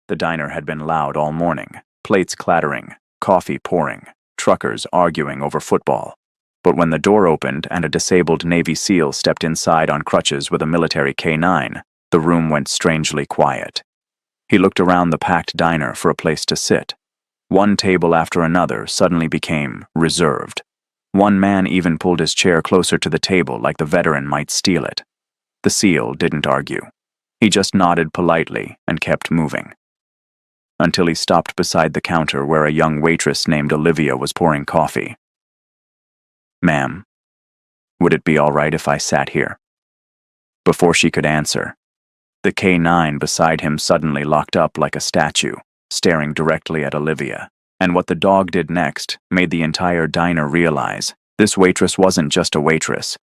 The diner had been loud all morning, plates clattering, coffee pouring, truckers arguing over football. But when the door opened and a disabled Navy SEAL stepped inside on crutches with a military K9, the room went strangely quiet. He looked around the packed diner for a place to sit. One table after another suddenly became reserved. One man even pulled his chair closer to the table like the veteran might steal it. The SEAL didn't argue. He just nodded politely and kept moving. Until he stopped beside the counter where a young waitress named Olivia was pouring coffee. "Ma'am, would it be all right if I sat here?" Before she could answer, the K9 beside him suddenly locked up like a statue, staring directly at Olivia. And what the dog did next made the entire diner realize this waitress wasn't just a waitress.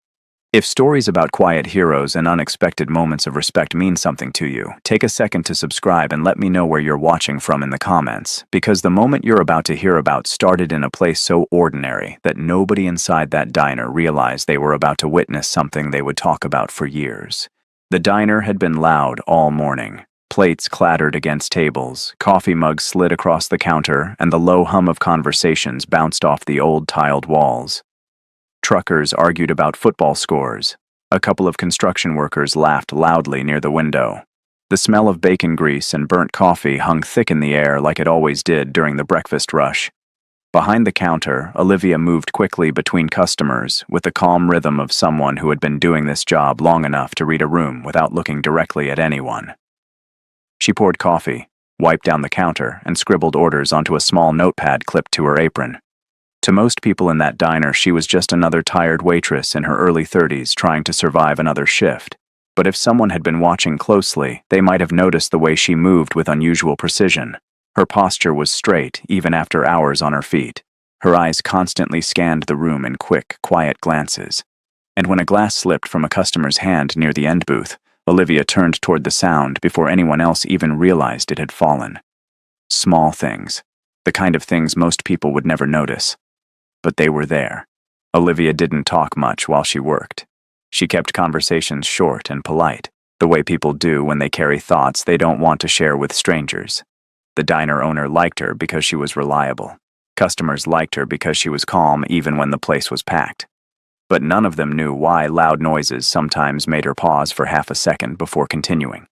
If stories about quiet heroes and unexpected moments of respect mean something to you, take a second to subscribe and let me know where you're watching from in the comments, because the moment you're about to hear about started in a place so ordinary that nobody inside that diner realized they were about to witness something they would talk about for years. The diner had been loud all morning. Plates clattered against tables, coffee mugs slid across the counter, and the low hum of conversations bounced off the old tiled walls. Truckers argued about football scores. A couple of construction workers laughed loudly near the window. The smell of bacon grease and burnt coffee hung thick in the air like it always did during the breakfast rush. Behind the counter, Olivia moved quickly between customers with the calm rhythm of someone who had been doing this job long enough to read a room without looking directly at anyone. She poured coffee, wiped down the counter, and scribbled orders onto a small notepad clipped to her apron. To most people in that diner, she was just another tired waitress in her early 30s trying to survive another shift. But if someone had been watching closely, they might have noticed the way she moved with unusual precision. Her posture was straight, even after hours on her feet. Her eyes constantly scanned the room in quick, quiet glances. And when a glass slipped from a customer's hand near the end booth, Olivia turned toward the sound before anyone else even realized it had fallen. Small things. The kind of things most people would never notice. But they were there. Olivia didn't talk much while she worked. She kept conversations short and polite, the way people do when they carry thoughts they don't want to share with strangers. The diner owner liked her because she was reliable. Customers liked her because she was calm even when the place was packed. But none of them knew why loud noises sometimes made her pause for half a second before continuing.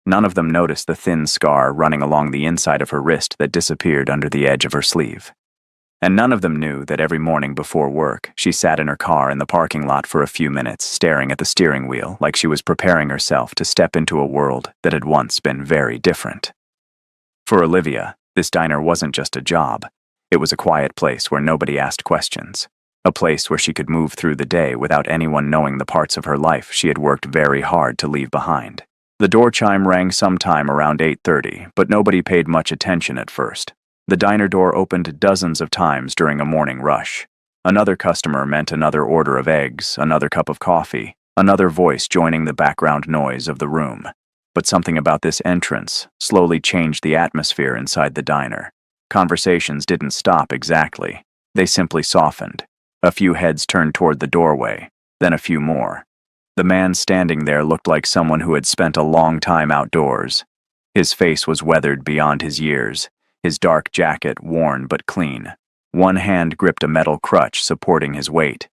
None of them noticed the thin scar running along the inside of her wrist that disappeared under the edge of her sleeve. And none of them knew that every morning before work, she sat in her car in the parking lot for a few minutes, staring at the steering wheel like she was preparing herself to step into a world that had once been very different. For Olivia, this diner wasn't just a job. It was a quiet place where nobody asked questions. A place where she could move through the day without anyone knowing the parts of her life she had worked very hard to leave behind. The door chime rang sometime around 8:30, but nobody paid much attention at first. The diner door opened dozens of times during a morning rush. Another customer meant another order of eggs, another cup of coffee, another voice joining the background noise of the room. But something about this entrance slowly changed the atmosphere inside the diner. Conversations didn't stop exactly. They simply softened. A few heads turned toward the doorway, then a few more. The man standing there looked like someone who had spent a long time outdoors. His face was weathered beyond his years, his dark jacket worn but clean. One hand gripped a metal crutch supporting his weight.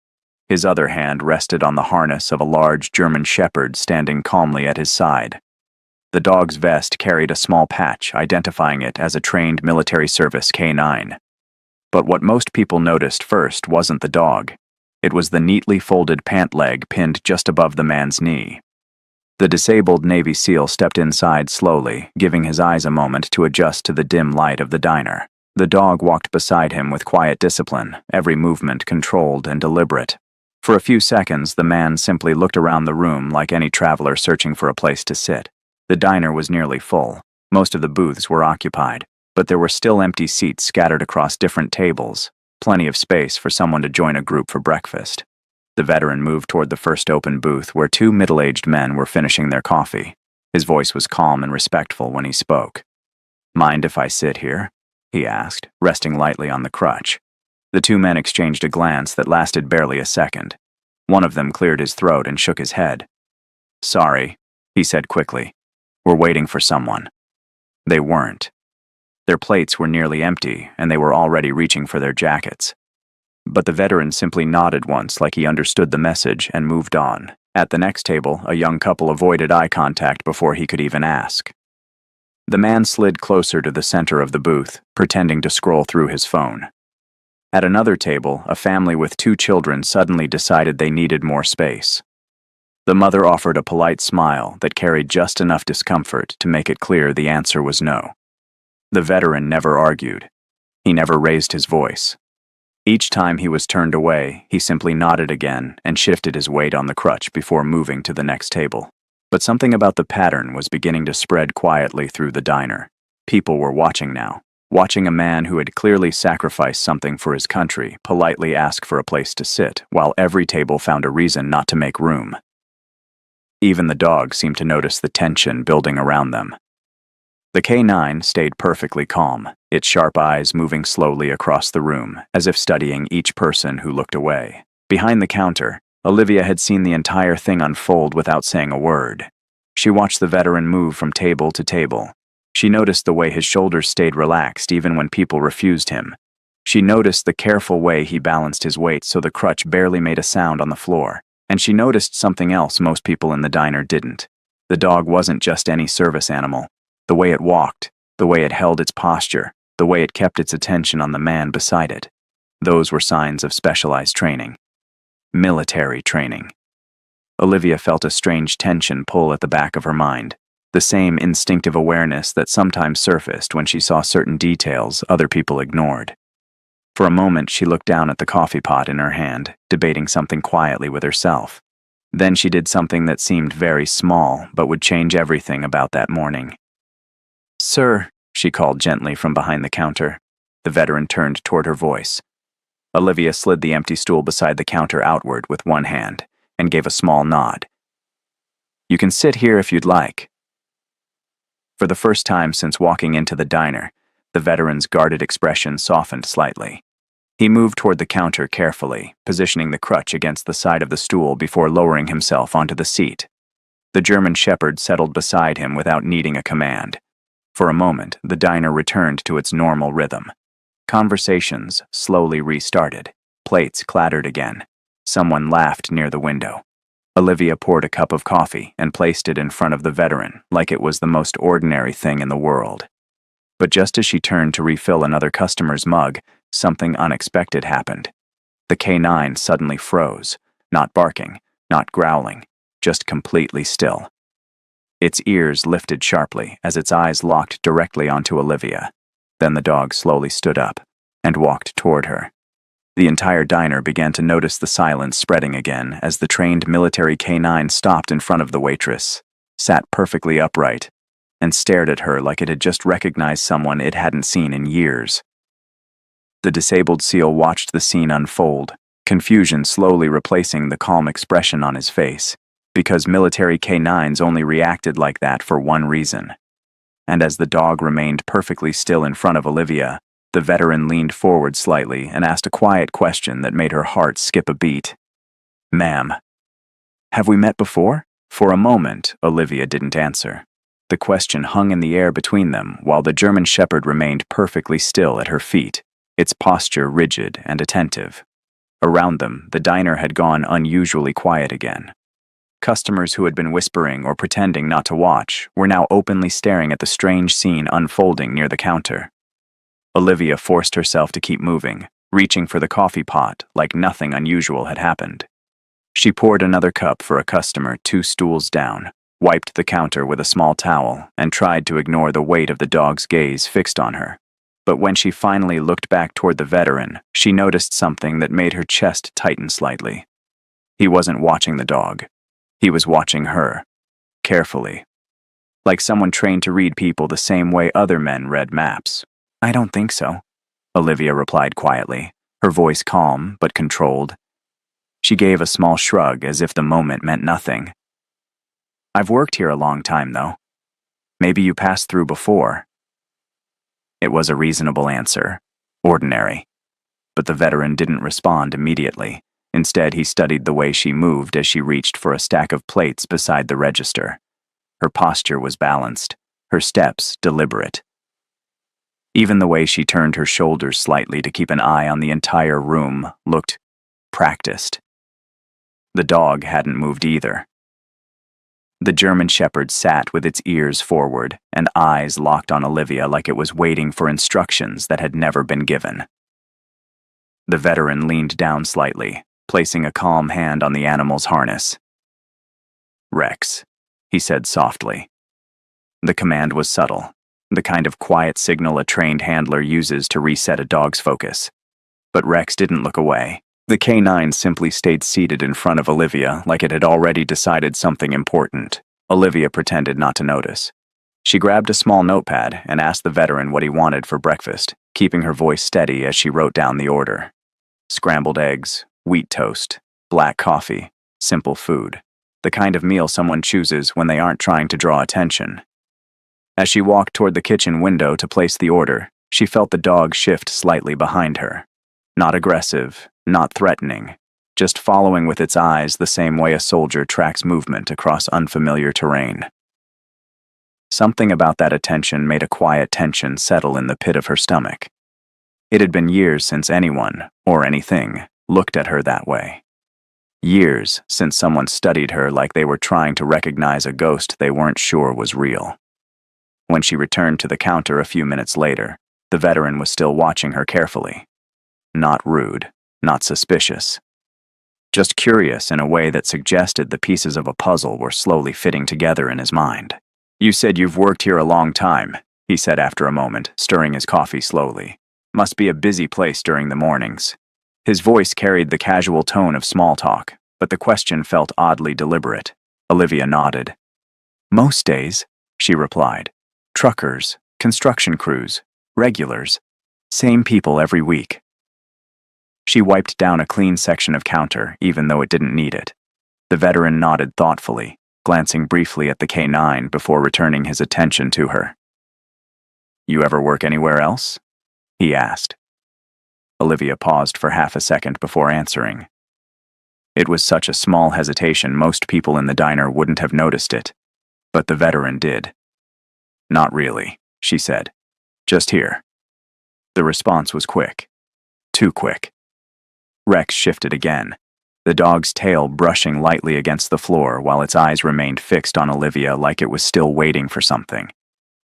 His other hand rested on the harness of a large German shepherd standing calmly at his side. The dog's vest carried a small patch identifying it as a trained military service K9. But what most people noticed first wasn't the dog. It was the neatly folded pant leg pinned just above the man's knee. The disabled Navy SEAL stepped inside slowly, giving his eyes a moment to adjust to the dim light of the diner. The dog walked beside him with quiet discipline, every movement controlled and deliberate. For a few seconds, the man simply looked around the room like any traveler searching for a place to sit. The diner was nearly full. Most of the booths were occupied, but there were still empty seats scattered across different tables, plenty of space for someone to join a group for breakfast. The veteran moved toward the first open booth where two middle-aged men were finishing their coffee. His voice was calm and respectful when he spoke. "Mind if I sit here?" he asked, resting lightly on the crutch. The two men exchanged a glance that lasted barely a second. One of them cleared his throat and shook his head. "Sorry," he said quickly. "We're waiting for someone." They weren't. Their plates were nearly empty, and they were already reaching for their jackets. But the veteran simply nodded once like he understood the message and moved on. At the next table, a young couple avoided eye contact before he could even ask. The man slid closer to the center of the booth, pretending to scroll through his phone. At another table, a family with 2 children suddenly decided they needed more space. The mother offered a polite smile that carried just enough discomfort to make it clear the answer was no. The veteran never argued. He never raised his voice. Each time he was turned away, he simply nodded again and shifted his weight on the crutch before moving to the next table. But something about the pattern was beginning to spread quietly through the diner. People were watching now, watching a man who had clearly sacrificed something for his country politely ask for a place to sit, while every table found a reason not to make room. Even the dog seemed to notice the tension building around them. The K9 stayed perfectly calm, its sharp eyes moving slowly across the room, as if studying each person who looked away. Behind the counter, Olivia had seen the entire thing unfold without saying a word. She watched the veteran move from table to table. She noticed the way his shoulders stayed relaxed even when people refused him. She noticed the careful way he balanced his weight so the crutch barely made a sound on the floor. And she noticed something else most people in the diner didn't. The dog wasn't just any service animal. The way it walked, the way it held its posture, the way it kept its attention on the man beside it. Those were signs of specialized training. Military training. Olivia felt a strange tension pull at the back of her mind, the same instinctive awareness that sometimes surfaced when she saw certain details other people ignored. For a moment, she looked down at the coffee pot in her hand, debating something quietly with herself. Then she did something that seemed very small, but would change everything about that morning. "Sir," she called gently from behind the counter. The veteran turned toward her voice. Olivia slid the empty stool beside the counter outward with one hand, and gave a small nod. "You can sit here if you'd like." For the first time since walking into the diner, the veteran's guarded expression softened slightly. He moved toward the counter carefully, positioning the crutch against the side of the stool before lowering himself onto the seat. The German Shepherd settled beside him without needing a command. For a moment, the diner returned to its normal rhythm. Conversations slowly restarted. Plates clattered again. Someone laughed near the window. Olivia poured a cup of coffee and placed it in front of the veteran like it was the most ordinary thing in the world. But just as she turned to refill another customer's mug, something unexpected happened. The K9 suddenly froze, not barking, not growling, just completely still. Its ears lifted sharply as its eyes locked directly onto Olivia. Then the dog slowly stood up and walked toward her. The entire diner began to notice the silence spreading again as the trained military K9 stopped in front of the waitress, sat perfectly upright, and stared at her like it had just recognized someone it hadn't seen in years. The disabled SEAL watched the scene unfold, confusion slowly replacing the calm expression on his face, because military K9s only reacted like that for one reason. And as the dog remained perfectly still in front of Olivia, the veteran leaned forward slightly and asked a quiet question that made her heart skip a beat. "Ma'am, have we met before?" For a moment, Olivia didn't answer. The question hung in the air between them while the German Shepherd remained perfectly still at her feet, its posture rigid and attentive. Around them, the diner had gone unusually quiet again. Customers who had been whispering or pretending not to watch were now openly staring at the strange scene unfolding near the counter. Olivia forced herself to keep moving, reaching for the coffee pot like nothing unusual had happened. She poured another cup for a customer 2 stools down, wiped the counter with a small towel, and tried to ignore the weight of the dog's gaze fixed on her. But when she finally looked back toward the veteran, she noticed something that made her chest tighten slightly. He wasn't watching the dog. He was watching her, carefully. Like someone trained to read people the same way other men read maps. "I don't think so," Olivia replied quietly, her voice calm but controlled. She gave a small shrug as if the moment meant nothing. "I've worked here a long time, though. Maybe you passed through before." It was a reasonable answer, ordinary. But the veteran didn't respond immediately. Instead, he studied the way she moved as she reached for a stack of plates beside the register. Her posture was balanced, her steps deliberate. Even the way she turned her shoulders slightly to keep an eye on the entire room looked practiced. The dog hadn't moved either. The German Shepherd sat with its ears forward and eyes locked on Olivia like it was waiting for instructions that had never been given. The veteran leaned down slightly, placing a calm hand on the animal's harness. "Rex," he said softly. The command was subtle, the kind of quiet signal a trained handler uses to reset a dog's focus. But Rex didn't look away. The canine simply stayed seated in front of Olivia like it had already decided something important. Olivia pretended not to notice. She grabbed a small notepad and asked the veteran what he wanted for breakfast, keeping her voice steady as she wrote down the order. Scrambled eggs, wheat toast, black coffee, simple food. The kind of meal someone chooses when they aren't trying to draw attention. As she walked toward the kitchen window to place the order, she felt the dog shift slightly behind her. Not aggressive, not threatening, just following with its eyes the same way a soldier tracks movement across unfamiliar terrain. Something about that attention made a quiet tension settle in the pit of her stomach. It had been years since anyone, or anything, looked at her that way. Years since someone studied her like they were trying to recognize a ghost they weren't sure was real. When she returned to the counter a few minutes later, the veteran was still watching her carefully. Not rude, not suspicious. Just curious in a way that suggested the pieces of a puzzle were slowly fitting together in his mind. "You said you've worked here a long time," he said after a moment, stirring his coffee slowly. "Must be a busy place during the mornings." His voice carried the casual tone of small talk, but the question felt oddly deliberate. Olivia nodded. "Most days," she replied. "Truckers, construction crews, regulars. Same people every week." She wiped down a clean section of counter, even though it didn't need it. The veteran nodded thoughtfully, glancing briefly at the canine before returning his attention to her. "You ever work anywhere else?" he asked. Olivia paused for half a second before answering. It was such a small hesitation most people in the diner wouldn't have noticed it, but the veteran did. "Not really," she said. "Just here." The response was quick. Too quick. Rex shifted again, the dog's tail brushing lightly against the floor while its eyes remained fixed on Olivia like it was still waiting for something.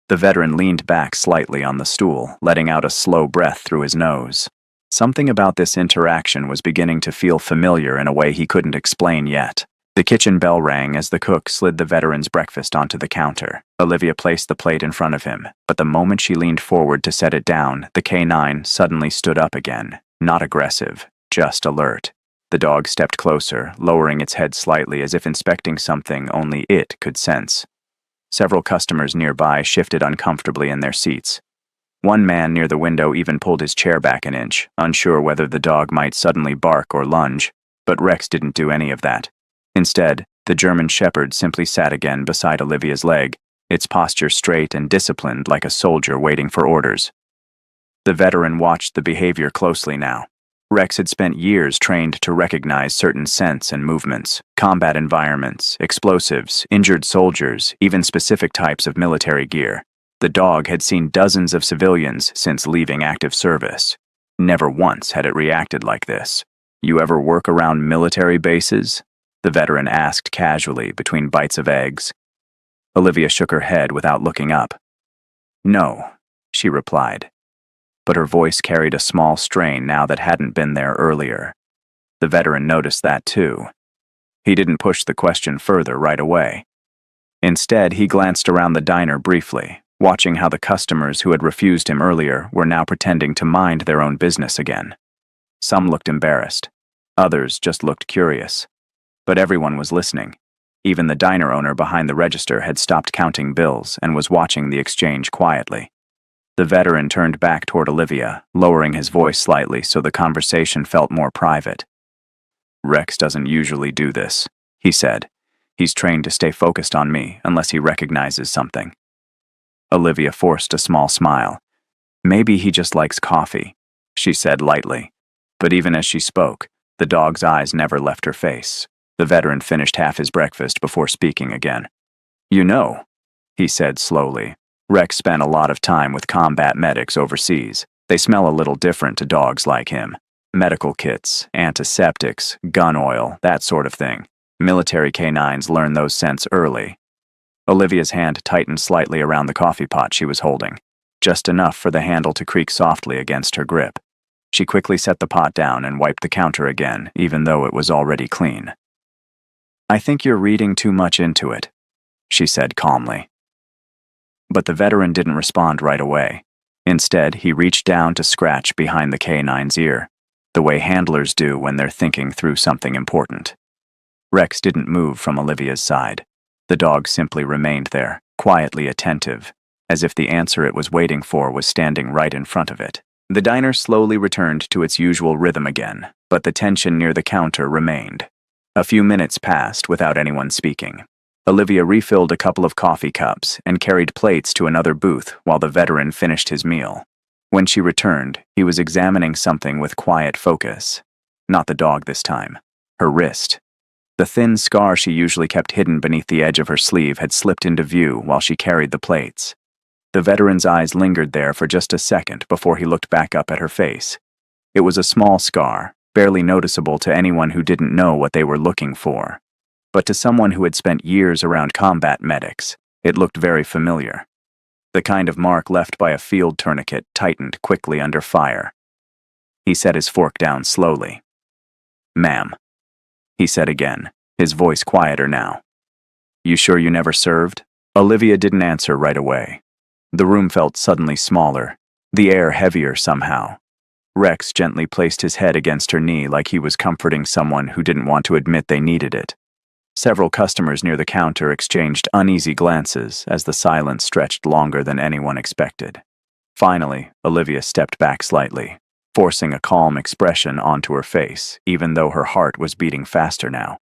The veteran leaned back slightly on the stool, letting out a slow breath through his nose. Something about this interaction was beginning to feel familiar in a way he couldn't explain yet. The kitchen bell rang as the cook slid the veteran's breakfast onto the counter. Olivia placed the plate in front of him, but the moment she leaned forward to set it down, the canine suddenly stood up again, not aggressive, just alert. The dog stepped closer, lowering its head slightly as if inspecting something only it could sense. Several customers nearby shifted uncomfortably in their seats. One man near the window even pulled his chair back an inch, unsure whether the dog might suddenly bark or lunge, but Rex didn't do any of that. Instead, the German Shepherd simply sat again beside Olivia's leg, its posture straight and disciplined like a soldier waiting for orders. The veteran watched the behavior closely now. Rex had spent years trained to recognize certain scents and movements, combat environments, explosives, injured soldiers, even specific types of military gear. The dog had seen dozens of civilians since leaving active service. Never once had it reacted like this. "You ever work around military bases?" the veteran asked casually between bites of eggs. Olivia shook her head without looking up. "No," she replied. But her voice carried a small strain now that hadn't been there earlier. The veteran noticed that too. He didn't push the question further right away. Instead, he glanced around the diner briefly, watching how the customers who had refused him earlier were now pretending to mind their own business again. Some looked embarrassed. Others just looked curious. But everyone was listening. Even the diner owner behind the register had stopped counting bills and was watching the exchange quietly. The veteran turned back toward Olivia, lowering his voice slightly so the conversation felt more private. "Rex doesn't usually do this," he said. "He's trained to stay focused on me unless he recognizes something." Olivia forced a small smile. "Maybe he just likes coffee," she said lightly. But even as she spoke, the dog's eyes never left her face. The veteran finished half his breakfast before speaking again. "You know," he said slowly, Rex spent a lot of time with combat medics overseas. They smell a little different to dogs like him. Medical kits, antiseptics, gun oil, that sort of thing. Military canines learn those scents early. Olivia's hand tightened slightly around the coffee pot she was holding, just enough for the handle to creak softly against her grip. She quickly set the pot down and wiped the counter again, even though it was already clean. "I think you're reading too much into it," she said calmly. But the veteran didn't respond right away. Instead, he reached down to scratch behind the canine's ear, the way handlers do when they're thinking through something important. Rex didn't move from Olivia's side. The dog simply remained there, quietly attentive, as if the answer it was waiting for was standing right in front of it. The diner slowly returned to its usual rhythm again, but the tension near the counter remained. A few minutes passed without anyone speaking. Olivia refilled a couple of coffee cups and carried plates to another booth while the veteran finished his meal. When she returned, he was examining something with quiet focus. Not the dog this time. Her wrist. The thin scar she usually kept hidden beneath the edge of her sleeve had slipped into view while she carried the plates. The veteran's eyes lingered there for just a second before he looked back up at her face. It was a small scar, barely noticeable to anyone who didn't know what they were looking for. But to someone who had spent years around combat medics, it looked very familiar. The kind of mark left by a field tourniquet tightened quickly under fire. He set his fork down slowly. "Ma'am," he said again, his voice quieter now. "You sure you never served?" Olivia didn't answer right away. The room felt suddenly smaller, the air heavier somehow. Rex gently placed his head against her knee like he was comforting someone who didn't want to admit they needed it. Several customers near the counter exchanged uneasy glances as the silence stretched longer than anyone expected. Finally, Olivia stepped back slightly, forcing a calm expression onto her face, even though her heart was beating faster now.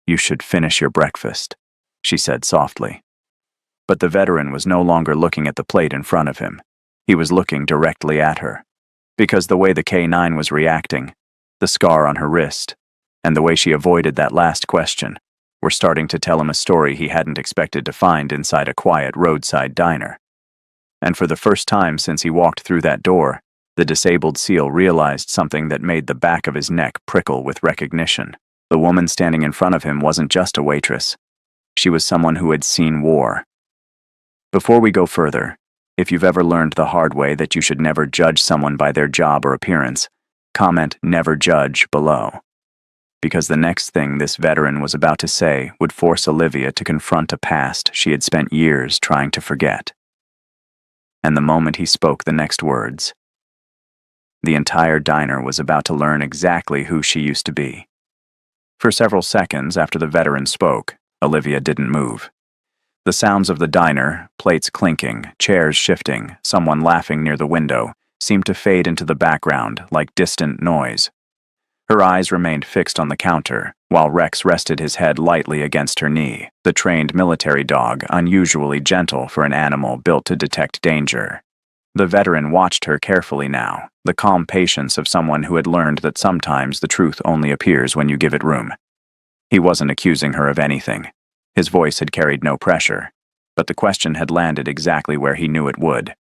"You should finish your breakfast," she said softly. But the veteran was no longer looking at the plate in front of him. He was looking directly at her. Because the way the K9 was reacting, the scar on her wrist, and the way she avoided that last question were starting to tell him a story he hadn't expected to find inside a quiet roadside diner. And for the first time since he walked through that door, the disabled SEAL realized something that made the back of his neck prickle with recognition. The woman standing in front of him wasn't just a waitress. She was someone who had seen war. Before we go further, if you've ever learned the hard way that you should never judge someone by their job or appearance, comment "never judge" below. Because the next thing this veteran was about to say would force Olivia to confront a past she had spent years trying to forget. And the moment he spoke the next words, the entire diner was about to learn exactly who she used to be. For several seconds after the veteran spoke, Olivia didn't move. The sounds of the diner, plates clinking, chairs shifting, someone laughing near the window, seemed to fade into the background like distant noise. Her eyes remained fixed on the counter, while Rex rested his head lightly against her knee, the trained military dog unusually gentle for an animal built to detect danger. The veteran watched her carefully now, the calm patience of someone who had learned that sometimes the truth only appears when you give it room. He wasn't accusing her of anything. His voice had carried no pressure, but the question had landed exactly where he knew it would.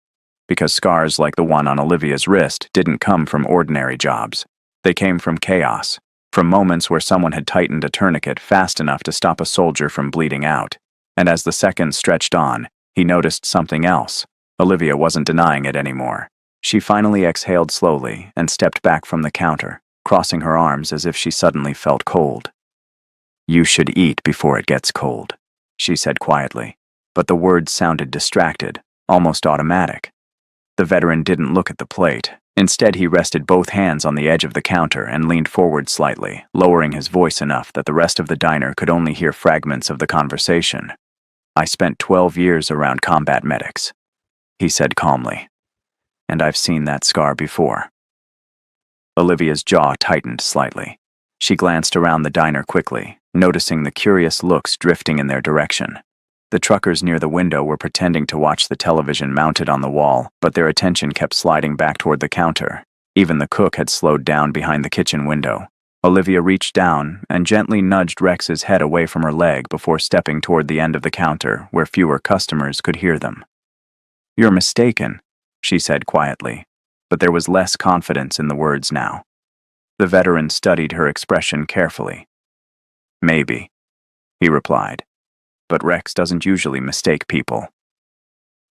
Because scars like the one on Olivia's wrist didn't come from ordinary jobs. They came from chaos, from moments where someone had tightened a tourniquet fast enough to stop a soldier from bleeding out. And as the seconds stretched on, he noticed something else. Olivia wasn't denying it anymore. She finally exhaled slowly and stepped back from the counter, crossing her arms as if she suddenly felt cold. "You should eat before it gets cold," she said quietly, but the words sounded distracted, almost automatic. The veteran didn't look at the plate. Instead, he rested both hands on the edge of the counter and leaned forward slightly, lowering his voice enough that the rest of the diner could only hear fragments of the conversation. "I spent 12 years around combat medics," he said calmly, "and I've seen that scar before." Olivia's jaw tightened slightly. She glanced around the diner quickly, noticing the curious looks drifting in their direction. The truckers near the window were pretending to watch the television mounted on the wall, but their attention kept sliding back toward the counter. Even the cook had slowed down behind the kitchen window. Olivia reached down and gently nudged Rex's head away from her leg before stepping toward the end of the counter where fewer customers could hear them. "You're mistaken," she said quietly, but there was less confidence in the words now. The veteran studied her expression carefully. "Maybe," he replied, "but Rex doesn't usually mistake people."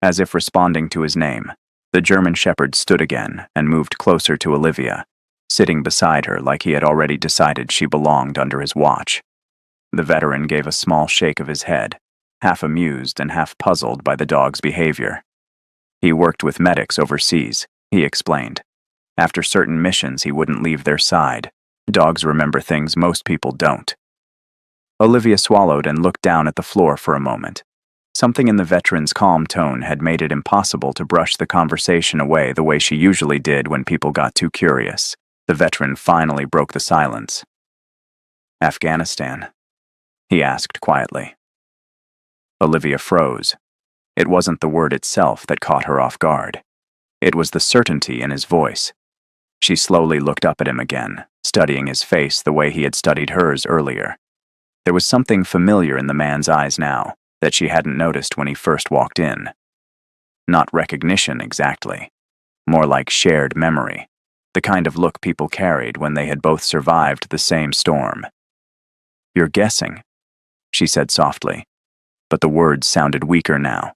As if responding to his name, the German Shepherd stood again and moved closer to Olivia, sitting beside her like he had already decided she belonged under his watch. The veteran gave a small shake of his head, half amused and half puzzled by the dog's behavior. He worked with medics overseas, he explained. After certain missions, he wouldn't leave their side. Dogs remember things most people don't. Olivia swallowed and looked down at the floor for a moment. Something in the veteran's calm tone had made it impossible to brush the conversation away the way she usually did when people got too curious. The veteran finally broke the silence. "Afghanistan?" he asked quietly. Olivia froze. It wasn't the word itself that caught her off guard. It was the certainty in his voice. She slowly looked up at him again, studying his face the way he had studied hers earlier. There was something familiar in the man's eyes now that she hadn't noticed when he first walked in. Not recognition exactly, more like shared memory, the kind of look people carried when they had both survived the same storm. "You're guessing," she said softly, but the words sounded weaker now.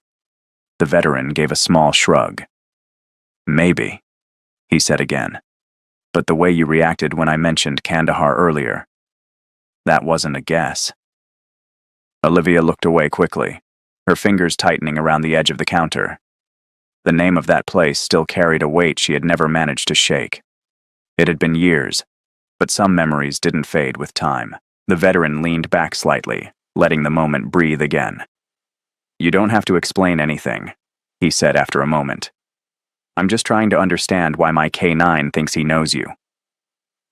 The veteran gave a small shrug. "Maybe," he said again, "but the way you reacted when I mentioned Kandahar earlier, that wasn't a guess." Olivia looked away quickly, her fingers tightening around the edge of the counter. The name of that place still carried a weight she had never managed to shake. It had been years, but some memories didn't fade with time. The veteran leaned back slightly, letting the moment breathe again. "You don't have to explain anything," he said after a moment. "I'm just trying to understand why my K9 thinks he knows you."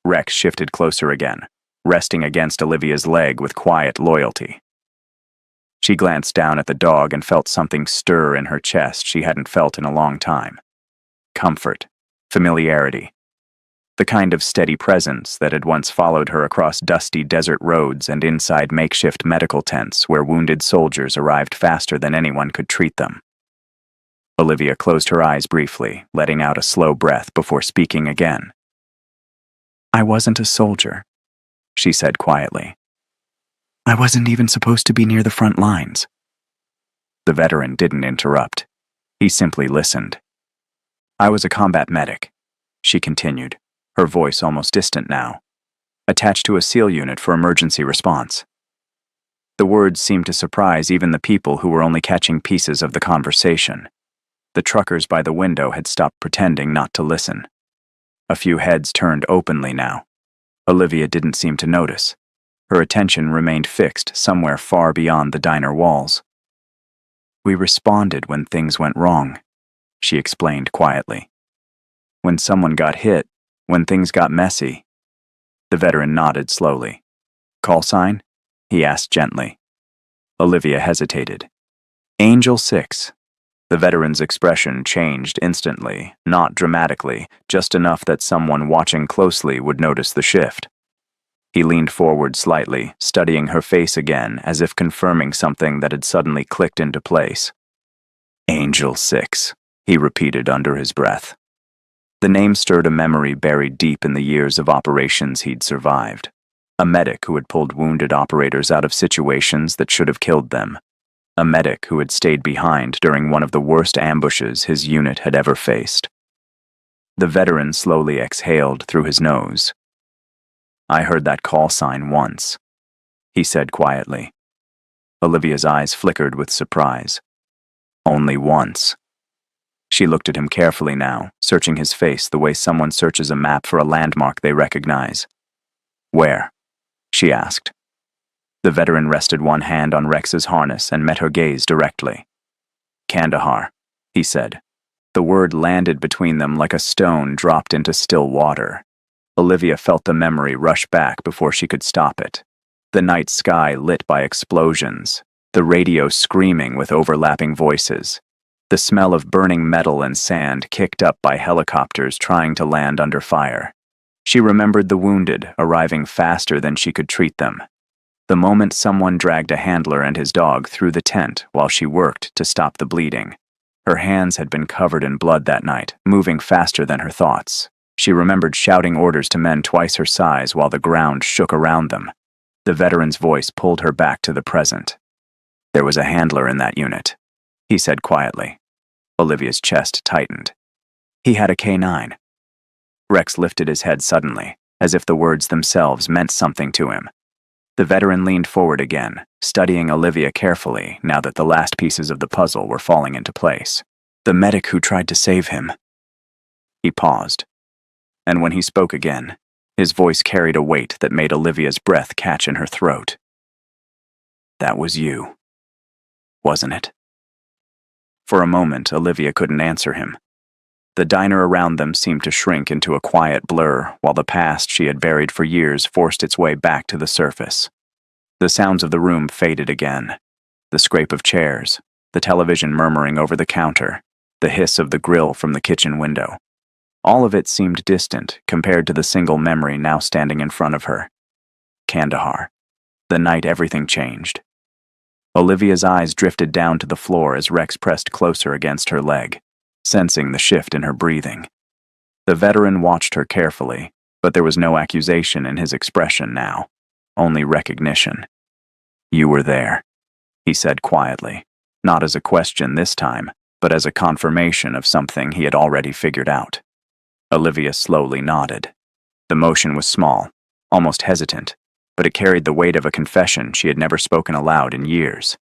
Rex shifted closer again, resting against Olivia's leg with quiet loyalty. She glanced down at the dog and felt something stir in her chest she hadn't felt in a long time. Comfort, familiarity, the kind of steady presence that had once followed her across dusty desert roads and inside makeshift medical tents where wounded soldiers arrived faster than anyone could treat them. Olivia closed her eyes briefly, letting out a slow breath before speaking again. "I wasn't a soldier," she said quietly. "I wasn't even supposed to be near the front lines." The veteran didn't interrupt. He simply listened. "I was a combat medic," she continued, her voice almost distant now, "attached to a SEAL unit for emergency response." The words seemed to surprise even the people who were only catching pieces of the conversation. The truckers by the window had stopped pretending not to listen. A few heads turned openly now. Olivia didn't seem to notice. Her attention remained fixed somewhere far beyond the diner walls. "We responded when things went wrong," she explained quietly. "When someone got hit, when things got messy." The veteran nodded slowly. "Call sign?" he asked gently. Olivia hesitated. "Angel 6. The veteran's expression changed instantly, not dramatically, just enough that someone watching closely would notice the shift. He leaned forward slightly, studying her face again, as if confirming something that had suddenly clicked into place. "Angel 6, he repeated under his breath. The name stirred a memory buried deep in the years of operations he'd survived. A medic who had pulled wounded operators out of situations that should have killed them. A medic who had stayed behind during one of the worst ambushes his unit had ever faced. The veteran slowly exhaled through his nose. "I heard that call sign once," he said quietly. Olivia's eyes flickered with surprise. "Only once." She looked at him carefully now, searching his face the way someone searches a map for a landmark they recognize. "Where?" she asked. The veteran rested one hand on Rex's harness and met her gaze directly. "Kandahar," he said. The word landed between them like a stone dropped into still water. Olivia felt the memory rush back before she could stop it. The night sky lit by explosions, the radio screaming with overlapping voices, the smell of burning metal and sand kicked up by helicopters trying to land under fire. She remembered the wounded arriving faster than she could treat them. The moment someone dragged a handler and his dog through the tent while she worked to stop the bleeding. Her hands had been covered in blood that night, moving faster than her thoughts. She remembered shouting orders to men twice her size while the ground shook around them. The veteran's voice pulled her back to the present. "There was a handler in that unit," he said quietly. Olivia's chest tightened. "He had a K9. Rex lifted his head suddenly, as if the words themselves meant something to him. The veteran leaned forward again, studying Olivia carefully now that the last pieces of the puzzle were falling into place. "The medic who tried to save him." He paused, and when he spoke again, his voice carried a weight that made Olivia's breath catch in her throat. "That was you, wasn't it?" For a moment, Olivia couldn't answer him. The diner around them seemed to shrink into a quiet blur, while the past she had buried for years forced its way back to the surface. The sounds of the room faded again. The scrape of chairs, the television murmuring over the counter, the hiss of the grill from the kitchen window. All of it seemed distant compared to the single memory now standing in front of her. Kandahar. The night everything changed. Olivia's eyes drifted down to the floor as Rex pressed closer against her leg, sensing the shift in her breathing. The veteran watched her carefully, but there was no accusation in his expression now, only recognition. "You were there," he said quietly, not as a question this time, but as a confirmation of something he had already figured out. Olivia slowly nodded. The motion was small, almost hesitant, but it carried the weight of a confession she had never spoken aloud in years.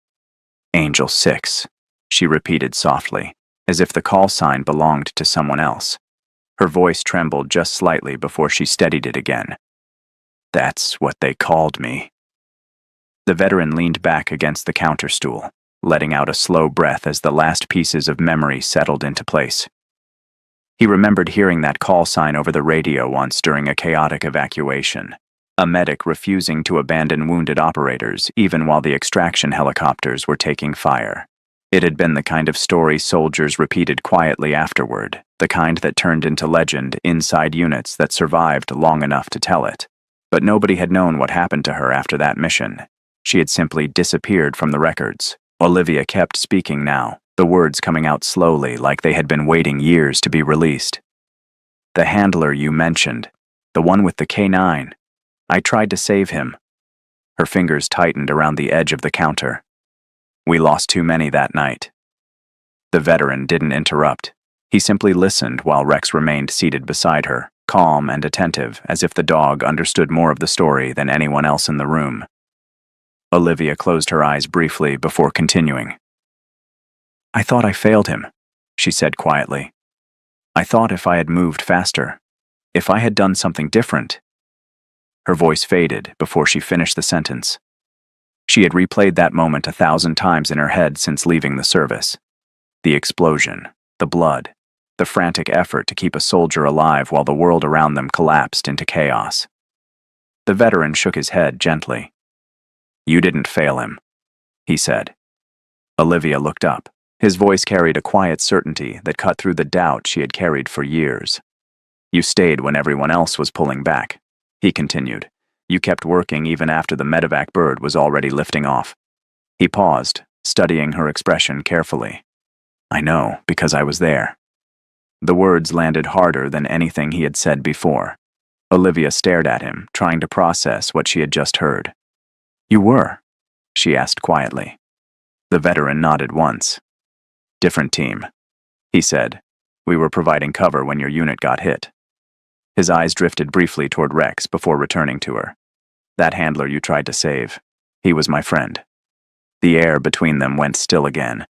"Angel 6, she repeated softly, as if the call sign belonged to someone else. Her voice trembled just slightly before she steadied it again. "That's what they called me." The veteran leaned back against the counter stool, letting out a slow breath as the last pieces of memory settled into place. He remembered hearing that call sign over the radio once during a chaotic evacuation, a medic refusing to abandon wounded operators even while the extraction helicopters were taking fire. It had been the kind of story soldiers repeated quietly afterward, the kind that turned into legend inside units that survived long enough to tell it. But nobody had known what happened to her after that mission. She had simply disappeared from the records. Olivia kept speaking now, the words coming out slowly like they had been waiting years to be released. "The handler you mentioned, the one with the K9. I tried to save him." Her fingers tightened around the edge of the counter. "We lost too many that night." The veteran didn't interrupt. He simply listened while Rex remained seated beside her, calm and attentive, as if the dog understood more of the story than anyone else in the room. Olivia closed her eyes briefly before continuing. "I thought I failed him," she said quietly. "I thought if I had moved faster, if I had done something different." Her voice faded before she finished the sentence. She had replayed that moment 1,000 times in her head since leaving the service. The explosion, the blood, the frantic effort to keep a soldier alive while the world around them collapsed into chaos. The veteran shook his head gently. "You didn't fail him," he said. Olivia looked up. His voice carried a quiet certainty that cut through the doubt she had carried for years. "You stayed when everyone else was pulling back," he continued. "You kept working even after the medevac bird was already lifting off." He paused, studying her expression carefully. "I know, because I was there." The words landed harder than anything he had said before. Olivia stared at him, trying to process what she had just heard. "You were?" she asked quietly. The veteran nodded once. "Different team," he said. "We were providing cover when your unit got hit." His eyes drifted briefly toward Rex before returning to her. "That handler you tried to save, he was my friend." The air between them went still again.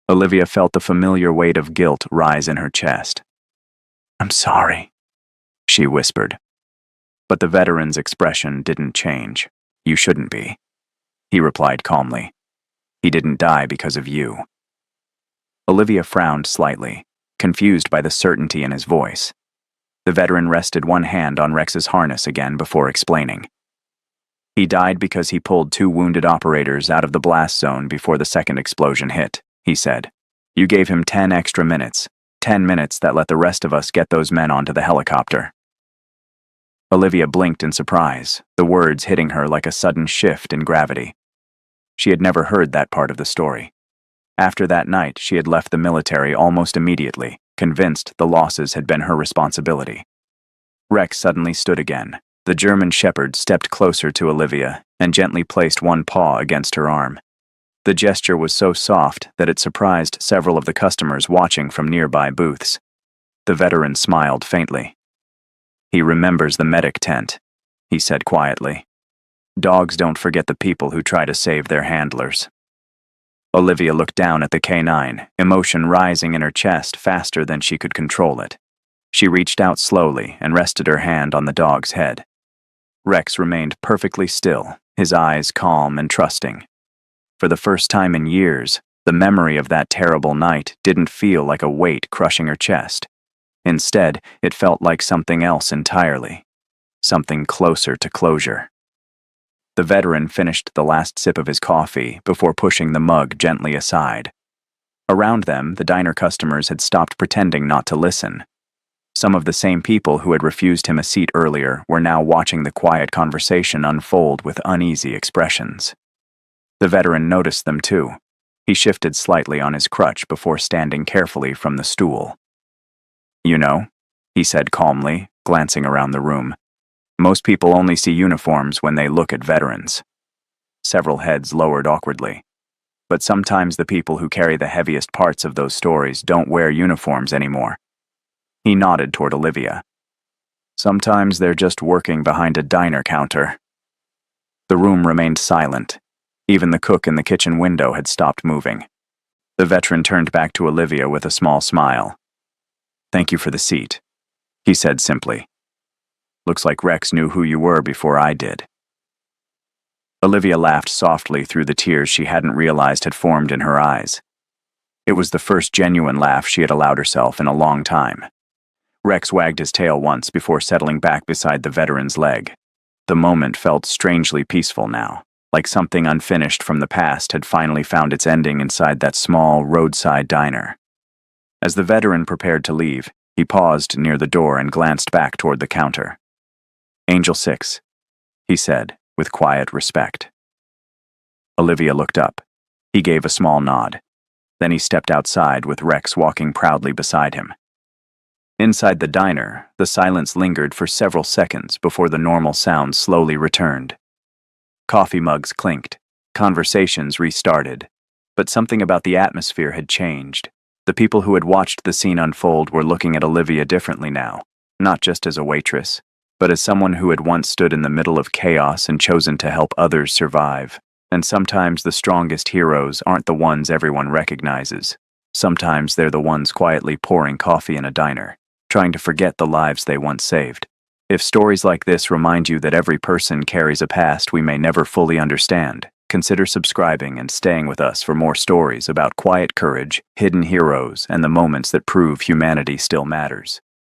Olivia felt the familiar weight of guilt rise in her chest. "I'm sorry," she whispered. But the veteran's expression didn't change. "You shouldn't be," he replied calmly. "He didn't die because of you." Olivia frowned slightly, confused by the certainty in his voice. The veteran rested one hand on Rex's harness again before explaining. "He died because he pulled 2 wounded operators out of the blast zone before the second explosion hit," he said. "You gave him 10 extra minutes, 10 minutes that let the rest of us get those men onto the helicopter." Olivia blinked in surprise, the words hitting her like a sudden shift in gravity. She had never heard that part of the story. After that night, she had left the military almost immediately, convinced the losses had been her responsibility. Rex suddenly stood again. The German shepherd stepped closer to Olivia and gently placed one paw against her arm. The gesture was so soft that it surprised several of the customers watching from nearby booths. The veteran smiled faintly. "He remembers the medic tent," he said quietly. "Dogs don't forget the people who try to save their handlers." Olivia looked down at the canine, emotion rising in her chest faster than she could control it. She reached out slowly and rested her hand on the dog's head. Rex remained perfectly still, his eyes calm and trusting. For the first time in years, the memory of that terrible night didn't feel like a weight crushing her chest. Instead, it felt like something else entirely. Something closer to closure. The veteran finished the last sip of his coffee before pushing the mug gently aside. Around them, the diner customers had stopped pretending not to listen. Some of the same people who had refused him a seat earlier were now watching the quiet conversation unfold with uneasy expressions. The veteran noticed them too. He shifted slightly on his crutch before standing carefully from the stool. "You know," he said calmly, glancing around the room, "most people only see uniforms when they look at veterans." Several heads lowered awkwardly. But sometimes the people who carry the heaviest parts of those stories don't wear uniforms anymore. He nodded toward Olivia. "Sometimes they're just working behind a diner counter." The room remained silent. Even the cook in the kitchen window had stopped moving. The veteran turned back to Olivia with a small smile. "Thank you for the seat," he said simply. "Looks like Rex knew who you were before I did." Olivia laughed softly through the tears she hadn't realized had formed in her eyes. It was the first genuine laugh she had allowed herself in a long time. Rex wagged his tail once before settling back beside the veteran's leg. The moment felt strangely peaceful now, like something unfinished from the past had finally found its ending inside that small roadside diner. As the veteran prepared to leave, he paused near the door and glanced back toward the counter. "Angel 6, he said, with quiet respect. Olivia looked up. He gave a small nod. Then he stepped outside with Rex walking proudly beside him. Inside the diner, the silence lingered for several seconds before the normal sound slowly returned. Coffee mugs clinked. Conversations restarted. But something about the atmosphere had changed. The people who had watched the scene unfold were looking at Olivia differently now, not just as a waitress, but as someone who had once stood in the middle of chaos and chosen to help others survive. And sometimes the strongest heroes aren't the ones everyone recognizes. Sometimes they're the ones quietly pouring coffee in a diner, trying to forget the lives they once saved. If stories like this remind you that every person carries a past we may never fully understand, consider subscribing and staying with us for more stories about quiet courage, hidden heroes, and the moments that prove humanity still matters.